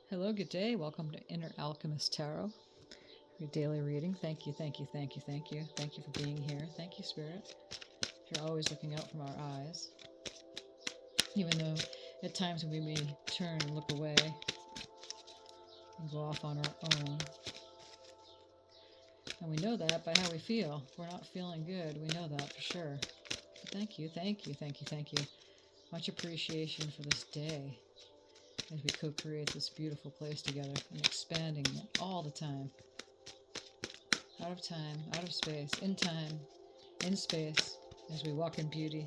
Hello, good day. Welcome to Inner Alchemist Tarot, your daily reading. Thank you, thank you, thank you, thank you. Thank you for being here. Thank you, Spirit. You're always looking out from our eyes. Even though at times we may turn and look away and go off on our own. And we know that by how we feel. If we're not feeling good, we know that for sure. But thank you, thank you, thank you, thank you. Much appreciation for this day as we co-create this beautiful place together and expanding it all the time. Out of time, out of space, in time, in space, as we walk in beauty.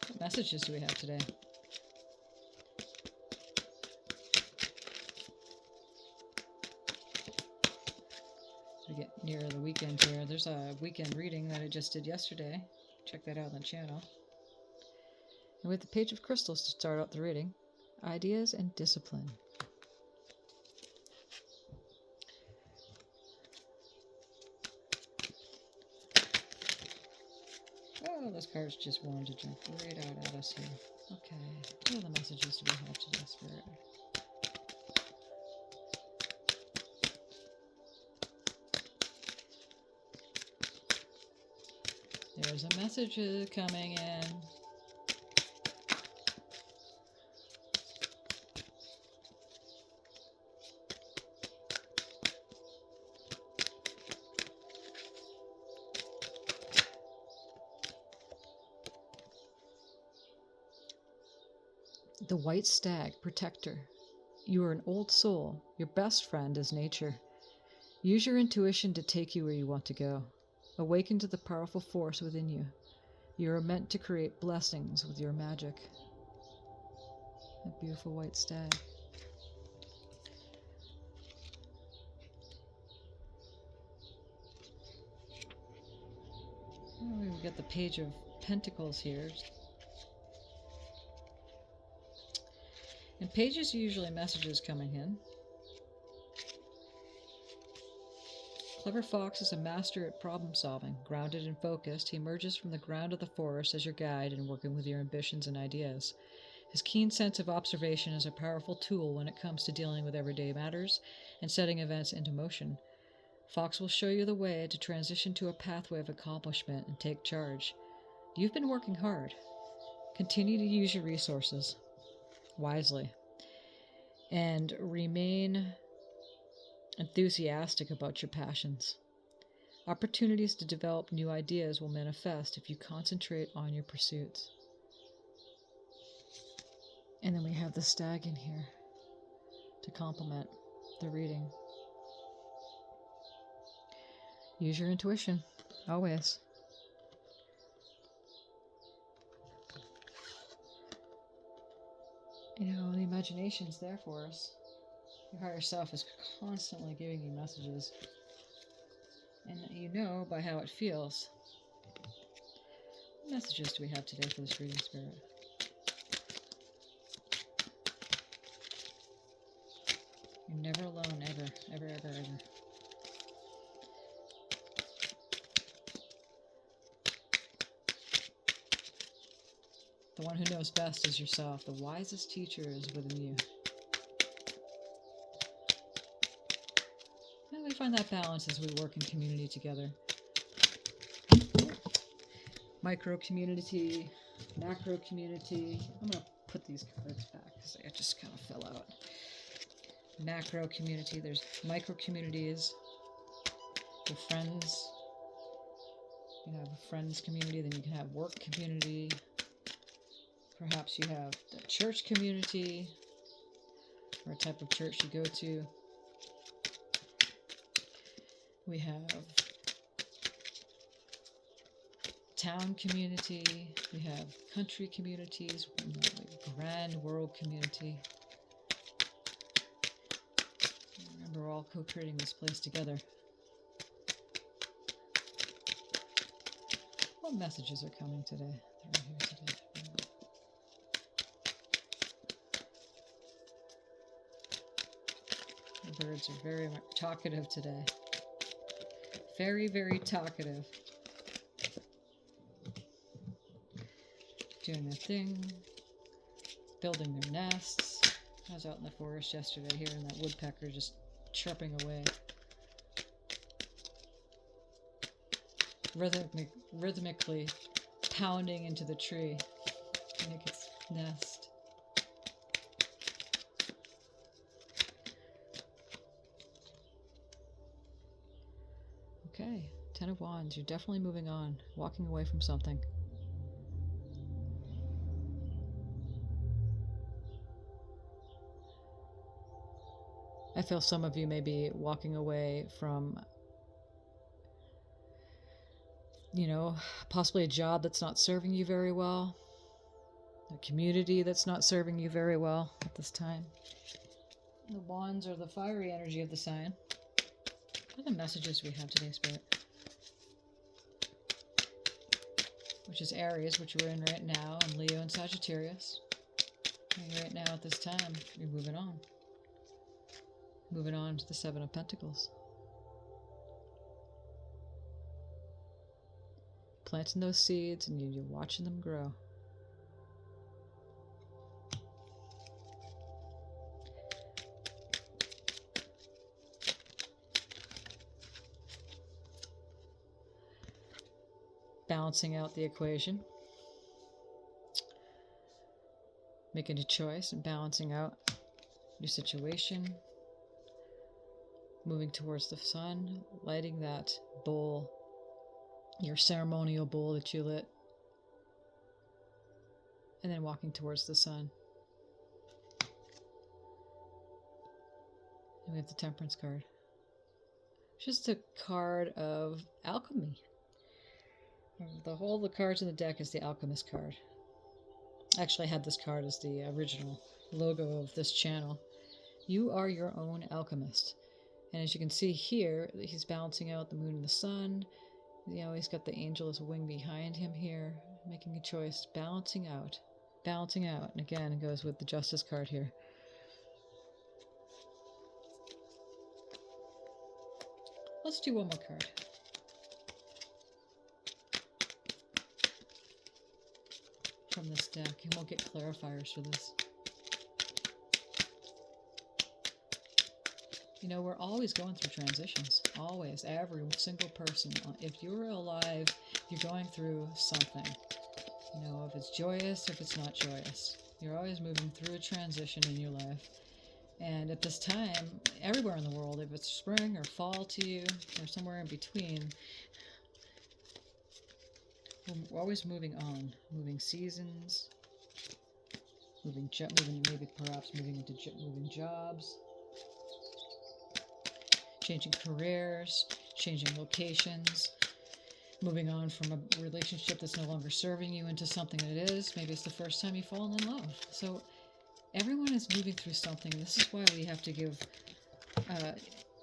What messages do we have today? As we get near the weekend here, there's a weekend reading that I just did yesterday. Check that out on the channel. And with the Page of Crystals to start out the reading, ideas and discipline. Oh, those cards just wanted to jump right out at us here. Okay, what are the messages do we have today, Spirit? There's a message coming in. The White Stag, Protector. You are an old soul. Your best friend is nature. Use your intuition to take you where you want to go. Awaken to the powerful force within you. You are meant to create blessings with your magic. A beautiful white stag. Oh, we got the Page of Pentacles here. And pages are usually messages coming in. Clever Fox is a master at problem solving. Grounded and focused, he emerges from the ground of the forest as your guide in working with your ambitions and ideas. His keen sense of observation is a powerful tool when it comes to dealing with everyday matters and setting events into motion. Fox will show you the way to transition to a pathway of accomplishment and take charge. You've been working hard. Continue to use your resources wisely and remain enthusiastic about your passions. Opportunities to develop new ideas will manifest if you concentrate on your pursuits. And then we have the stag in here to complement the reading. Use your intuition, always. You know, the imagination's there for us. Your higher self is constantly giving you messages. And you know by how it feels. What messages do we have today for this reading, Spirit? You're never alone, ever, ever, ever, ever. The one who knows best is yourself. The wisest teacher is within you. And we find that balance as we work in community together. Micro community, macro community. I'm going to put these cards back because they just kind of fell out. Macro community, there's micro communities, your friends. You can have a friends community, then you can have work community. Perhaps you have a church community or a type of church you go to. We have town community. We have country communities. Grand world community. Remember, we're all co-creating this place together. What messages are coming today? They're right here today. The birds are very talkative today. Very, very talkative. Doing their thing. Building their nests. I was out in the forest yesterday hearing that woodpecker just chirping away. Rhythmically pounding into the tree to make its nest. Okay, Ten of Wands. You're definitely moving on, walking away from something. I feel some of you may be walking away from, possibly a job that's not serving you very well, a community that's not serving you very well at this time. The Wands are the fiery energy of the sign. What are the messages we have today, Spirit? Which is Aries, which we're in right now, and Leo and Sagittarius. And right now at this time, you're moving on. Moving on to the Seven of Pentacles. Planting those seeds and you're watching them grow. Balancing out the equation. Making a choice and balancing out your situation. Moving towards the sun, lighting that bowl, your ceremonial bowl that you lit, and then walking towards the sun. And we have the Temperance card. It's just a card of alchemy. The cards in the deck is the Alchemist card. Actually, I had this card as the original logo of this channel. You are your own alchemist. And as you can see here, he's balancing out the moon and the sun. He's got the angel as a wing behind him here, making a choice, balancing out. And again, it goes with the Justice card here. Let's do one more card. From this deck, and we'll get clarifiers for this. We're always going through transitions. Always. Every single person. If you're alive, you're going through something. If it's joyous, if it's not joyous. You're always moving through a transition in your life. And at this time, everywhere in the world, if it's spring or fall to you, or somewhere in between, we're always moving on. Moving seasons. Moving jobs. Changing careers, changing locations, moving on from a relationship that's no longer serving you into something that it is. Maybe it's the first time you've fallen in love. So everyone is moving through something. This is why we have to give,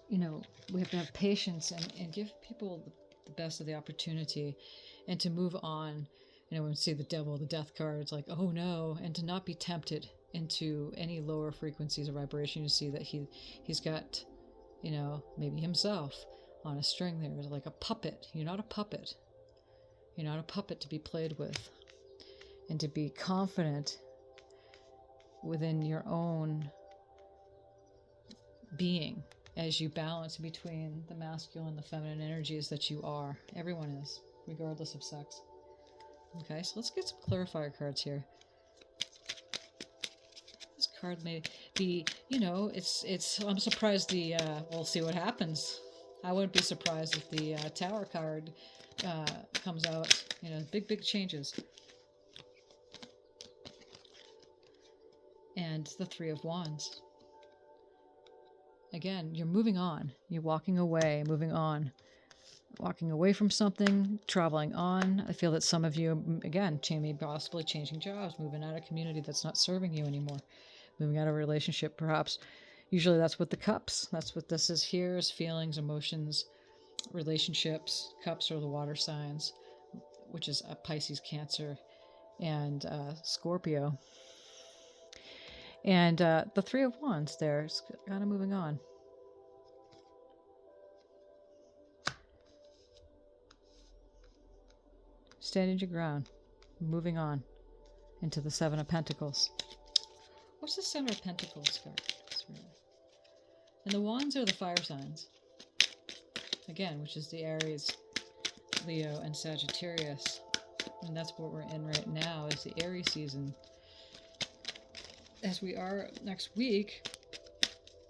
we have to have patience and give people the best of the opportunity and to move on. When we see the devil, the death card, it's like, oh no, and to not be tempted into any lower frequencies of vibration. You see that he's got, maybe himself on a string there, like a puppet. You're not a puppet. You're not a puppet to be played with. And to be confident within your own being as you balance between the masculine and the feminine energies that you are. Everyone is, regardless of sex. Okay, so let's get some clarifier cards here. Card may be, I'm surprised we'll see what happens. I wouldn't be surprised if the Tower card comes out, big changes. And the Three of Wands. Again, you're moving on. You're walking away, moving on. Walking away from something, traveling on. I feel that some of you, again, possibly changing jobs, moving out of a community that's not serving you anymore. Moving out of a relationship, perhaps. Usually that's what the cups. That's what this is here, is feelings, emotions, relationships. Cups are the water signs, which is a Pisces, Cancer, and Scorpio. And the Three of Wands there is kind of moving on. Standing your ground, moving on into the Seven of Pentacles. What's the Center of Pentacles card, Spirit? And the Wands are the fire signs. Again, which is the Aries, Leo, and Sagittarius. And that's what we're in right now, is the Aries season. As we are next week,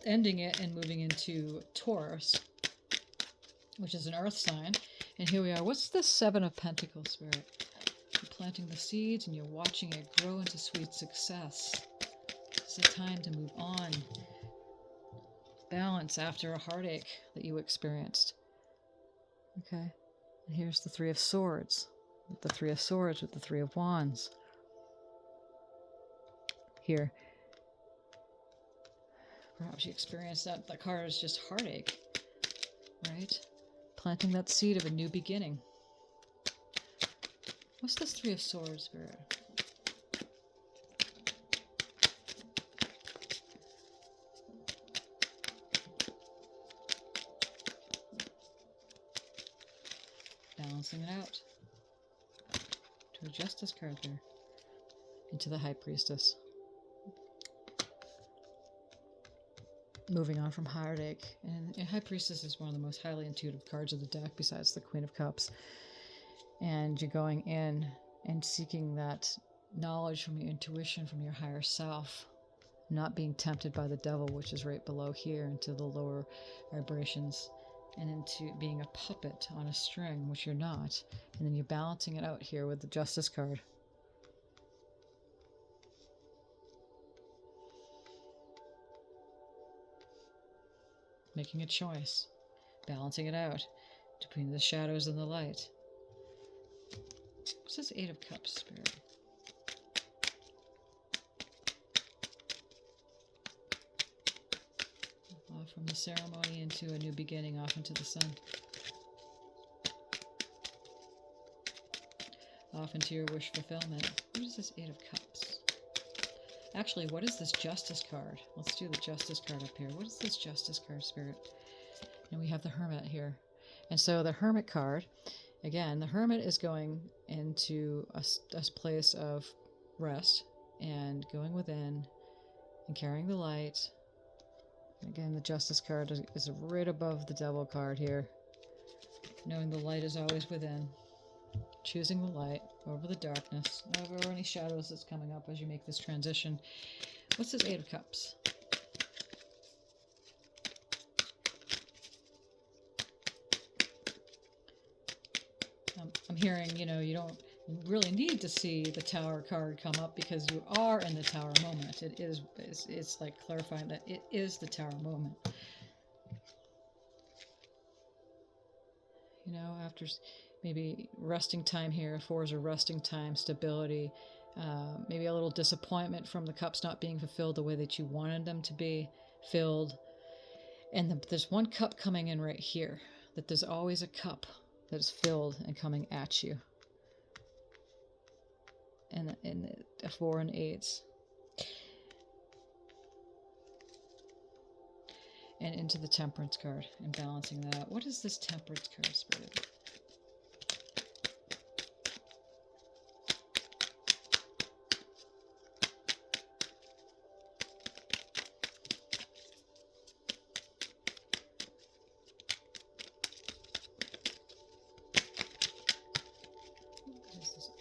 ending it and moving into Taurus, which is an earth sign. And here we are. What's the Seven of Pentacles, Spirit? You're planting the seeds and you're watching it grow into sweet success. It's a time to move on. Balance after a heartache that you experienced. Okay. And here's the Three of Swords. With the Three of Swords with the Three of Wands. Here. Perhaps you experienced that card is just heartache. Right? Planting that seed of a new beginning. What's this Three of Swords, Spirit? Balancing it out. To a Justice card there. Into the High Priestess. Moving on from heartache. And High Priestess is one of the most highly intuitive cards of the deck besides the Queen of Cups. And you're going in and seeking that knowledge from your intuition, from your higher self. Not being tempted by the devil, which is right below here, into the lower vibrations. And into being a puppet on a string, which you're not. And then you're balancing it out here with the Justice card. Making a choice. Balancing it out between the shadows and the light. What's this Eight of Cups, Spirit? Off from the ceremony into a new beginning, off into the sun. Off into your wish fulfillment. What is this Eight of Cups? Actually, what is this Justice card? Let's do the Justice card up here. What is this Justice card, Spirit? And we have the Hermit here. And so the Hermit card, again, the Hermit is going into a place of rest and going within and carrying the light. Again, the Justice card is right above the Devil card here. Knowing the light is always within. Choosing the light over the darkness, over any shadows that's coming up as you make this transition. What's this Eight of Cups? I'm hearing, you don't really need to see the Tower card come up because you are in the Tower moment. It's like clarifying that it is the Tower moment. After maybe resting time here, Fours are resting time, stability, maybe a little disappointment from the cups not being fulfilled the way that you wanted them to be filled. And there's one cup coming in right here, that there's always a cup that is filled and coming at you. And a 4 and 8s. And into the Temperance card and balancing that out. What is this Temperance card, Spirit?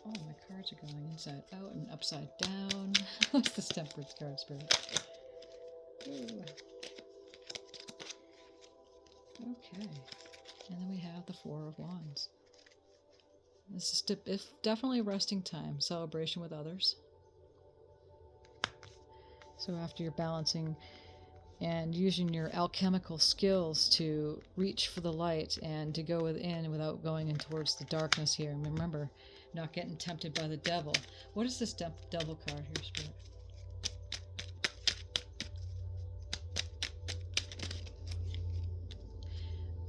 Oh, my cards are going inside out and upside down. What's this Temperance card, Spirit? Ooh. Okay. And then we have the Four of Wands. This is definitely resting time, celebration with others. So after you're balancing and using your alchemical skills to reach for the light and to go within without going in towards the darkness here. And remember, not getting tempted by the devil. What is this devil card here, Spirit?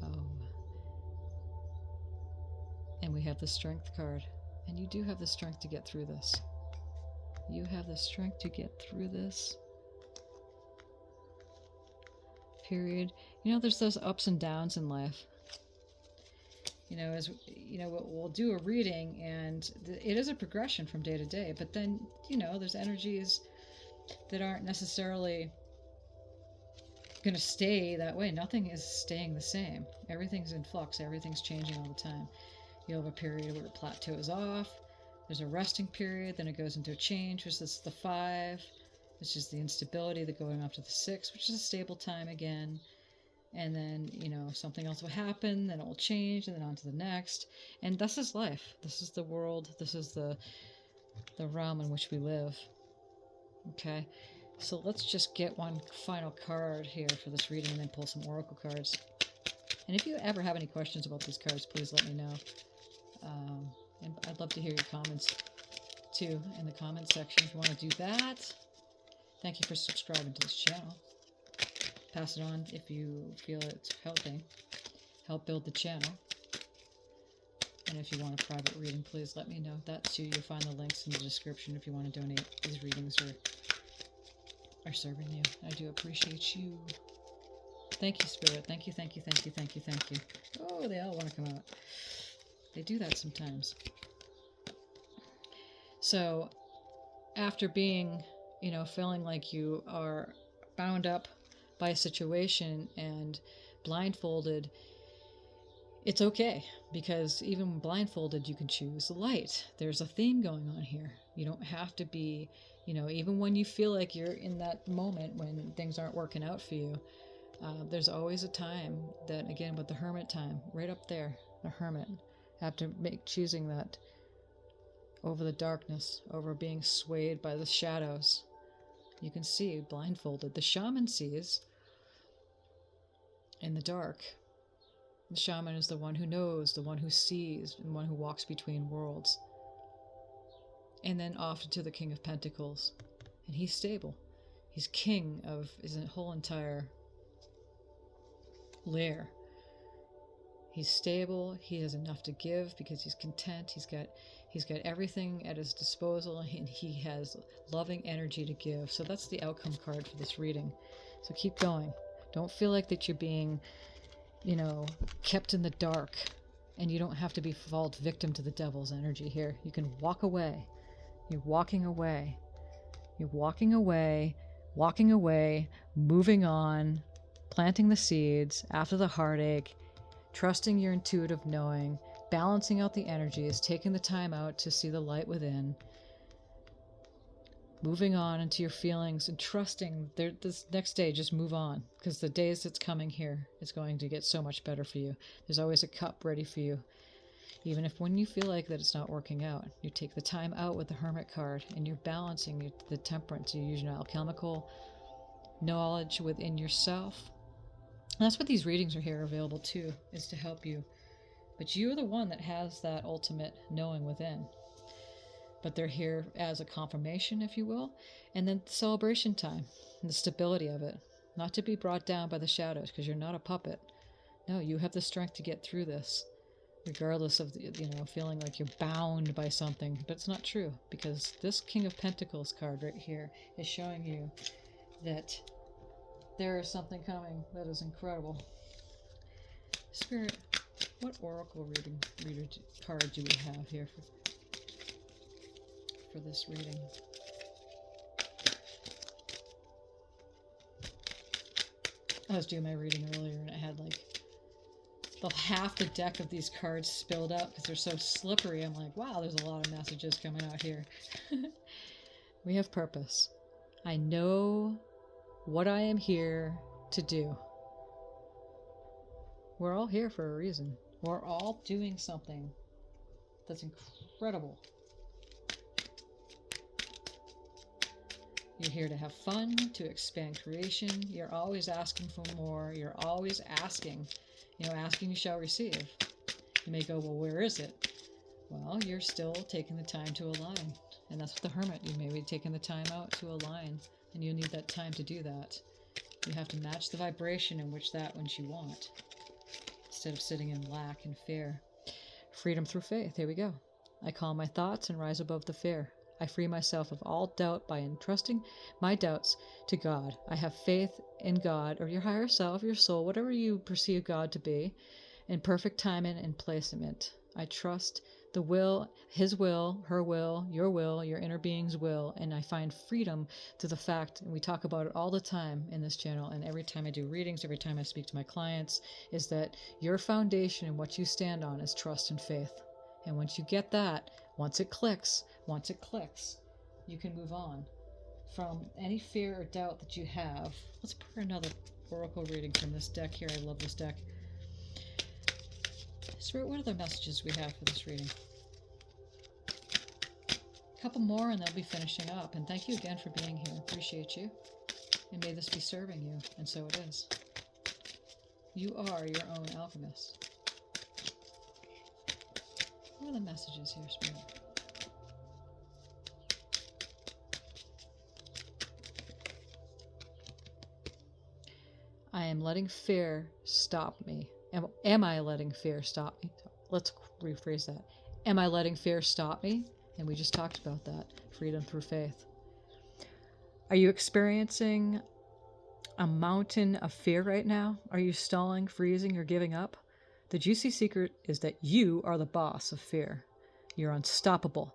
Oh. And we have the Strength card. And you do have the strength to get through this. You have the strength to get through this. Period. There's those ups and downs in life. We'll do a reading and it is a progression from day to day, but then, there's energies that aren't necessarily going to stay that way. Nothing is staying the same. Everything's in flux. Everything's changing all the time. You'll have a period where it plateaus off. There's a resting period. Then it goes into a change, which is the 5, which is the instability. The going off to the 6, which is a stable time again. And then, something else will happen. Then it will change, and then on to the next. And this is life. This is the world. This is the realm in which we live. Okay? So let's just get one final card here for this reading and then pull some oracle cards. And if you ever have any questions about these cards, please let me know. And I'd love to hear your comments too in the comment section if you want to do that. Thank you for subscribing to this channel. Pass it on if you feel it's helping. Help build the channel. And if you want a private reading, please let me know that too. You'll find the links in the description if you want to donate. These readings are serving you. I do appreciate you. Thank you, Spirit. Thank you, thank you, thank you, thank you, thank you. Oh, they all want to come out. They do that sometimes. So, after being, feeling like you are bound up by a situation and blindfolded, it's okay, because even when blindfolded, you can choose light. There's a theme going on here. You don't have to be, even when you feel like you're in that moment when things aren't working out for you, there's always a time that, again, with the hermit time, right up there, the hermit, after choosing that over the darkness, over being swayed by the shadows, you can see blindfolded. The shaman sees in the dark. The shaman is the one who knows, the one who sees, and the one who walks between worlds. And then off to the King of Pentacles. And he's stable. He's king of his whole entire lair. He's stable. He has enough to give because he's content. He's got everything at his disposal, and he has loving energy to give. So that's the outcome card for this reading. So keep going. Don't feel like that you're being, kept in the dark, and you don't have to fall victim to the devil's energy here. You can walk away. You're walking away. You're walking away, moving on, planting the seeds after the heartache, trusting your intuitive knowing, balancing out the energies, taking the time out to see the light within, moving on into your feelings and trusting this next day, just move on, because the days that's coming here, it's going to get so much better for you. There's always a cup ready for you. Even if when you feel like that it's not working out, you take the time out with the Hermit card and you're balancing the temperance. You use your alchemical knowledge within yourself. And that's what these readings are here available to, is to help you. But you're the one that has that ultimate knowing within. But they're here as a confirmation, if you will, and then the celebration time and the stability of it. Not to be brought down by the shadows, because you're not a puppet. No, you have the strength to get through this, regardless of feeling like you're bound by something. But it's not true, because this King of Pentacles card right here is showing you that there is something coming that is incredible. Spirit, what oracle reader card do we have here for this reading? I was doing my reading earlier and it had half the deck of these cards spilled out because they're so slippery. I'm like, wow, there's a lot of messages coming out here. We have purpose. I know what I am here to do. We're all here for a reason. We're all doing something that's incredible. You're here to have fun, to expand creation. You're always asking for more. You're always asking. Asking you shall receive. You may go, well, where is it? Well, you're still taking the time to align. And that's what the Hermit, you may be taking the time out to align. And you need that time to do that. You have to match the vibration in which you want, instead of sitting in lack and fear. Freedom through faith. Here we go. I calm my thoughts and rise above the fear. I free myself of all doubt by entrusting my doubts to God. I have faith in God, or your higher self, your soul, whatever you perceive God to be, in perfect timing and placement. I trust The will, his will, her will, your inner being's will. And I find freedom to the fact, and we talk about it all the time in this channel, and every time I do readings, every time I speak to my clients, is that your foundation and what you stand on is trust and faith. And once you get that, once it clicks, you can move on from any fear or doubt that you have. Let's put another oracle reading from this deck here. I love this deck. Spirit, what other messages we have for this reading? A couple more and they'll be finishing up. And thank you again for being here. Appreciate you. And may this be serving you. And so it is. You are your own alchemist. What are the messages here, Spirit? I am letting fear stop me. Am I letting fear stop me? Let's rephrase that. Am I letting fear stop me? And we just talked about that. Freedom through faith. Are you experiencing a mountain of fear right now? Are you stalling, freezing, or giving up? The juicy secret is that you are the boss of fear. You're unstoppable.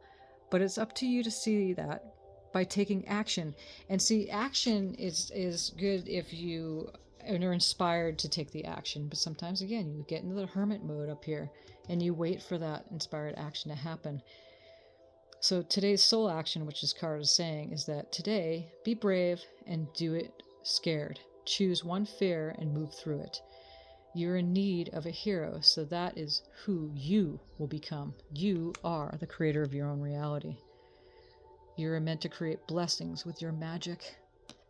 But it's up to you to see that by taking action. And see, action is good if you are inspired to take the action. But sometimes, again, you get into the hermit mode up here and you wait for that inspired action to happen. So today's soul action, which this card is saying, is that today, be brave and do it scared. Choose one fear and move through it. You're in need of a hero, so that is who you will become. You are the creator of your own reality. You're meant to create blessings with your magic.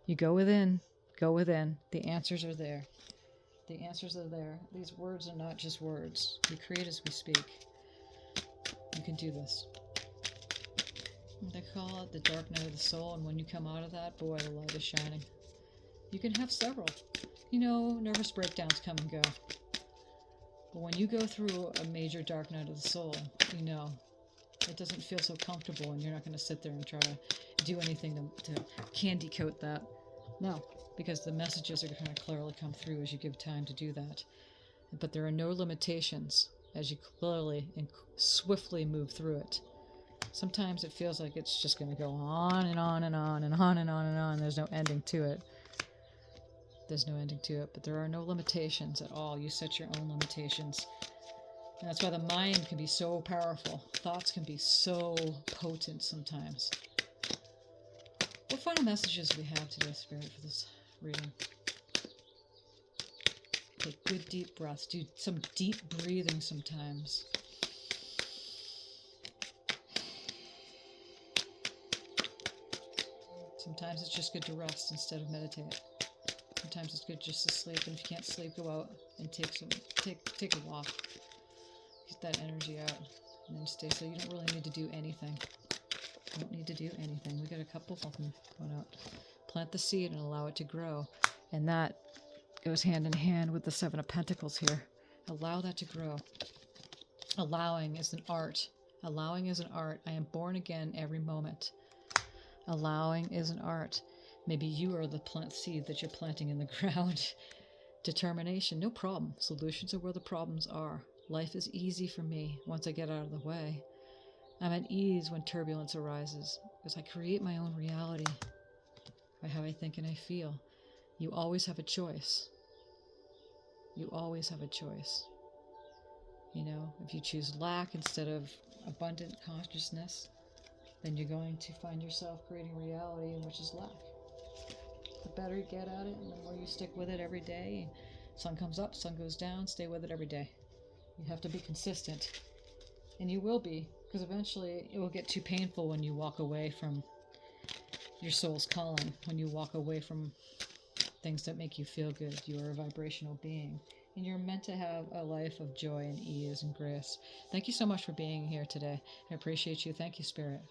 You go within. Go within. The answers are there. The answers are there. These words are not just words. We create as we speak. You can do this. They call it the dark night of the soul, and when you come out of that, boy, the light is shining. You can have several. You know, nervous breakdowns come and go. But when you go through a major dark night of the soul, you know, it doesn't feel so comfortable, and you're not going to sit there and try to do anything to candy coat that. No, because the messages are going to clearly come through as you give time to do that. But there are no limitations as you clearly and swiftly move through it. Sometimes it feels like it's just going to go on and on and on and on and on and on. There's no ending to it. There's no ending to it, but there are no limitations at all. You set your own limitations. And that's why the mind can be so powerful. Thoughts can be so potent sometimes. What final messages do we have today, Spirit, for this reading? Take good deep breaths. Do some deep breathing sometimes. Sometimes it's just good to rest instead of meditate. Sometimes it's good just to sleep, and if you can't sleep, go out and take a walk. Get that energy out, and then stay. So you don't really need to do anything. You don't need to do anything. We got a couple of them going out. Plant the seed and allow it to grow, and that goes hand in hand with the Seven of Pentacles here. Allow that to grow. Allowing is an art. Allowing is an art. I am born again every moment. Allowing is an art. Maybe you are the plant seed that you're planting in the ground. Determination, no problem. Solutions are where the problems are. Life is easy for me once I get out of the way. I'm at ease when turbulence arises because I create my own reality by how I think and I feel. You always have a choice. You always have a choice. You know, if you choose lack instead of abundant consciousness, then you're going to find yourself creating reality which is lack. The better you get at it, and the more you stick with it every day, sun comes up, sun goes down, stay with it every day. You have to be consistent. And you will be, because eventually it will get too painful when you walk away from your soul's calling, when you walk away from things that make you feel good. You are a vibrational being, and you're meant to have a life of joy and ease and grace. Thank you so much for being here today. I appreciate you. Thank you, Spirit.